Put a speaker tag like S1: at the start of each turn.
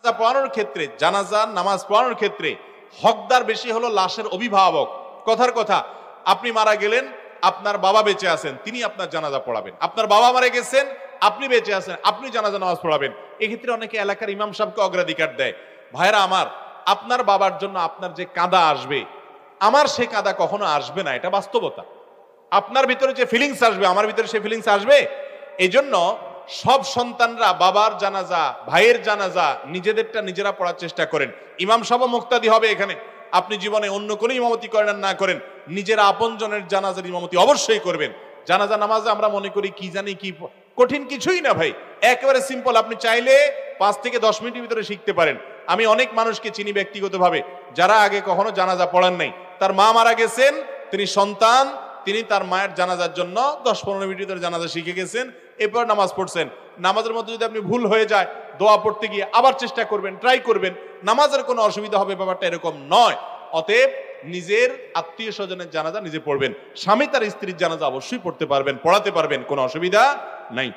S1: জানাজা পড়ানোর ক্ষেত্রে, জানাজার নামাজ পড়ানোর ক্ষেত্রে হকদার বেশি হলো লাশের অভিভাবক। কথার কথা, আপনি মারা গেলেন, আপনার বাবা বেঁচে আছেন, তিনি আপনার জানাজা পড়াবেন। আপনার বাবা মারা গেছেন, আপনি বেঁচে আছেন, আপনি জানাজা নামাজ পড়াবেন। এক্ষেত্রে অনেকে এলাকার ইমাম সাহেবকে অগ্রাধিকার দেয়। ভাইরা আমার, আপনার বাবার জন্য আপনার যে কাঁদা আসবে, আমার সে কাঁদা কখনো আসবে না, এটা বাস্তবতা। আপনার ভিতরে যে ফিলিংস আসবে, আমার ভিতরে সে ফিলিংস আসবে। এই জন্য সব সন্তানরা বাবার জানাজা, ভাইয়ের জানাজা নিজেদেরটা নিজেরা পড়ার চেষ্টা করেন। ইমাম সাহেব মুক্তাদি হবে এখানে। আপনি জীবনে অন্য কোনো ইমামতি করেন আর না করেন, নিজেরা আপনজনের জানাজার ইমামতি অবশ্যই করবেন। জানাজা নামাজে আমরা মনে করি কি জানি কি কঠিন কিছুই না ভাই, একেবারে সিম্পল। আপনি চাইলে 5 থেকে 10 মিনিটের ভিতরে শিখতে পারেন। আমি অনেক মানুষকে চিনি ব্যক্তিগতভাবে, যারা আগে কখনো জানাজা পড়ান নাই। তার মা মারা গেছেন, তিনি সন্তান, তিনি তার মায়ের জানাজার জন্য 10-15 মিনিটের ভিতরে জানাজা শিখে গেছেন, এরপর নামাজ পড়ছেন। নামাজের মধ্যে যদি আপনি ভুল হয়ে যায়, দোয়া পড়তে গিয়ে আবার চেষ্টা করবেন, ট্রাই করবেন, নামাজের কোনো অসুবিধা হবে, ব্যাপারটা এরকম নয়। অতএব নিজের আত্মীয় স্বজনের জানাজা নিজে পড়বেন। স্বামী তার স্ত্রীর জানাজা অবশ্যই পড়তে পারবেন, পড়াতে পারবেন, কোনো অসুবিধা নাই।